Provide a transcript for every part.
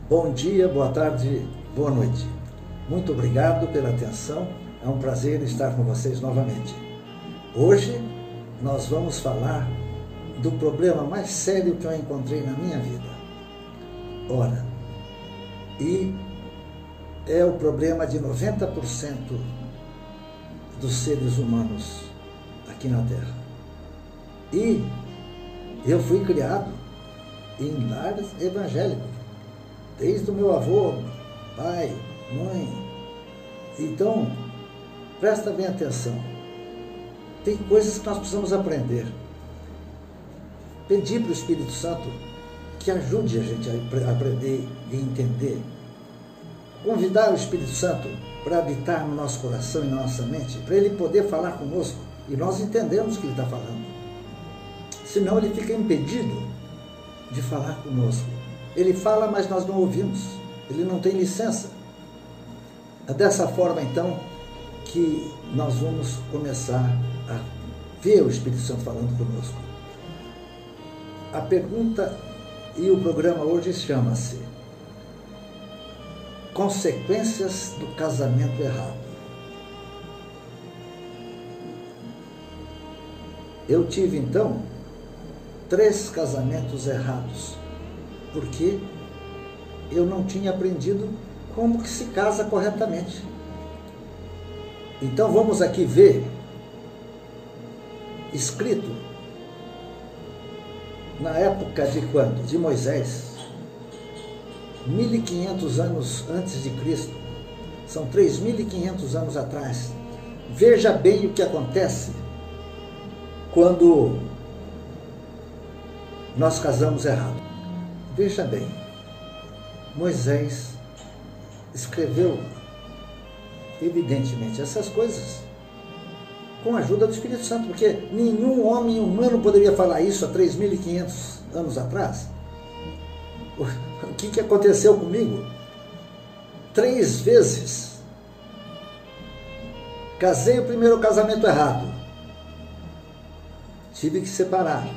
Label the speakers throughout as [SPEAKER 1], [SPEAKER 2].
[SPEAKER 1] Bom dia, boa tarde, boa noite. Muito obrigado pela atenção. É um prazer estar com vocês novamente. Hoje nós vamos falar do problema mais sério que eu encontrei na minha vida. Ora, e é o problema de 90% dos seres humanos aqui na Terra. E eu fui criado em lar evangélico, desde o meu avô, pai, mãe. Então, presta bem atenção. Tem coisas que nós precisamos aprender. Pedir para o Espírito Santo que ajude a gente a aprender e entender. Convidar o Espírito Santo para habitar no nosso coração e na nossa mente, para ele poder falar conosco e nós entendemos o que ele está falando. Senão ele fica impedido de falar conosco. Ele fala, mas nós não ouvimos. Ele não tem licença. É dessa forma, então, que nós vamos começar a ver o Espírito Santo falando conosco. A pergunta e o programa hoje chama-se Consequências do Casamento Errado. Eu tive, então, 3 casamentos errados, porque eu não tinha aprendido como que se casa corretamente. Então vamos aqui ver, escrito na época de quando? De Moisés, 1500 anos antes de Cristo, são 3500 anos atrás. Veja bem o que acontece quando nós casamos errado. Veja bem, Moisés escreveu evidentemente essas coisas com a ajuda do Espírito Santo, porque nenhum homem humano poderia falar isso há 3500 anos atrás. O que aconteceu comigo? 3 vezes casei o primeiro casamento errado, tive que separar.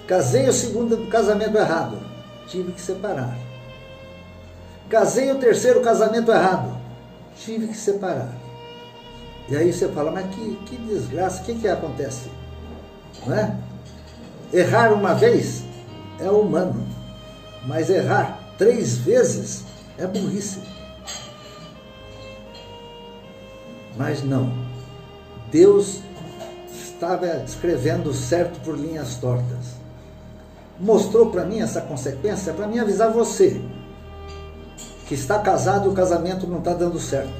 [SPEAKER 1] Casei o segundo casamento errado, tive que separar. Casei o terceiro casamento errado, tive que separar. E aí você fala, mas que desgraça, o que acontece? Não é? Errar uma vez é humano, mas errar 3 vezes é burrice. Mas não, Deus estava escrevendo certo por linhas tortas. Mostrou para mim essa consequência para mim avisar você que está casado e o casamento não está dando certo.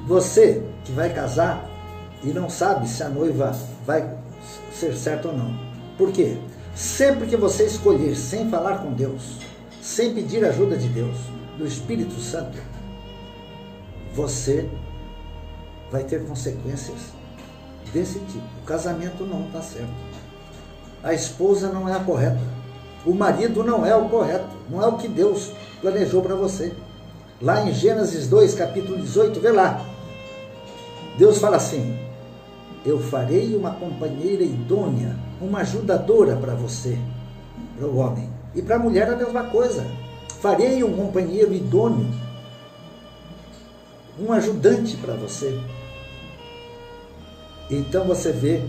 [SPEAKER 1] Você que vai casar e não sabe se a noiva vai ser certa ou não. Por quê? Sempre que você escolher sem falar com Deus, sem pedir ajuda de Deus, do Espírito Santo, você vai ter consequências desse tipo. O casamento não está certo. A esposa não é a correta. O marido não é o correto. Não é o que Deus planejou para você. Lá em Gênesis 2, capítulo 18, vê lá. Deus fala assim: eu farei uma companheira idônea, uma ajudadora para você, para o homem. E para a mulher a mesma coisa. Farei um companheiro idôneo, um ajudante para você. Então você vê,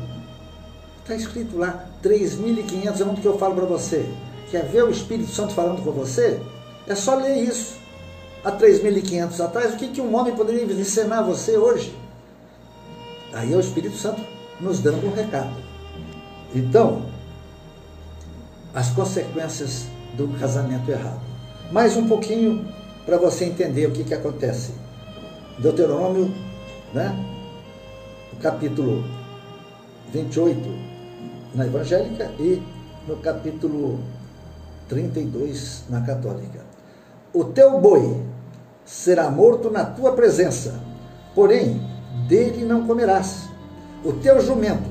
[SPEAKER 1] está escrito lá, 3500 anos que eu falo para você. Quer ver o Espírito Santo falando com você? É só ler isso. Há 3500 atrás, o que um homem poderia ensinar a você hoje? Aí é o Espírito Santo nos dando um recado. Então, as consequências do casamento errado. Mais um pouquinho para você entender o que acontece. Deuteronômio, né? No capítulo 28 na evangélica e no capítulo 32 na católica. O teu boi será morto na tua presença, porém dele não comerás. O teu jumento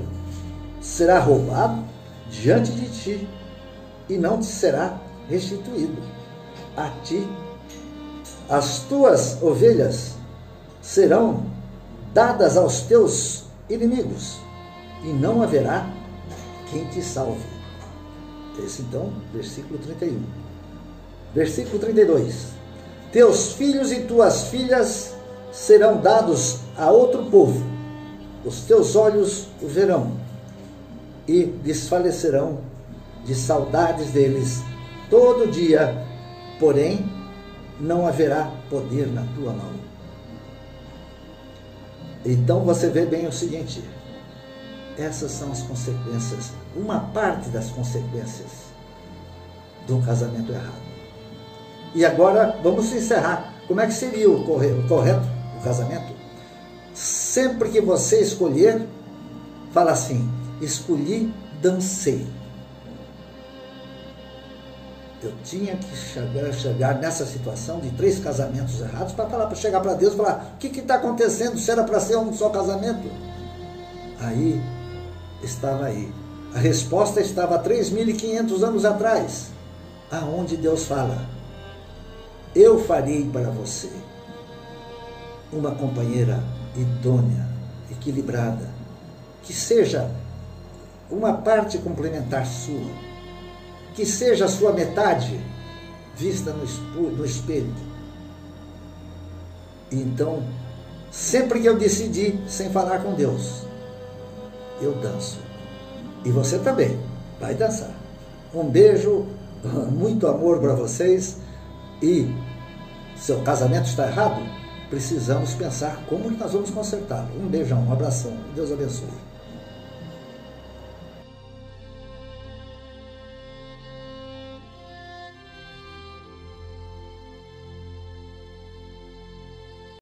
[SPEAKER 1] será roubado diante de ti e não te será restituído. A ti, as tuas ovelhas serão dadas aos teus inimigos e não haverá quem te salve. Esse então, versículo 31. Versículo 32. Teus filhos e tuas filhas serão dados a outro povo, os teus olhos o verão e desfalecerão de saudades deles todo dia, porém não haverá poder na tua mão. Então você vê bem o seguinte, essas são as consequências, uma parte das consequências do casamento errado. E agora vamos encerrar. Como é que seria o correto, o casamento? Sempre que você escolher, fala assim, escolhi, dancei. Eu tinha que chegar nessa situação de 3 casamentos errados para chegar para Deus e falar, o que está acontecendo? Se era para ser um só casamento? Aí, estava aí. A resposta estava há 3.500 anos atrás, aonde Deus fala, eu farei para você uma companheira idônea, equilibrada, que seja uma parte complementar sua, que seja a sua metade vista no espelho. Então, sempre que eu decidir, sem falar com Deus, eu danço. E você também vai dançar. Um beijo, muito amor para vocês. E seu casamento está errado? Precisamos pensar como nós vamos consertá-lo. Um beijão, um abração. Deus abençoe.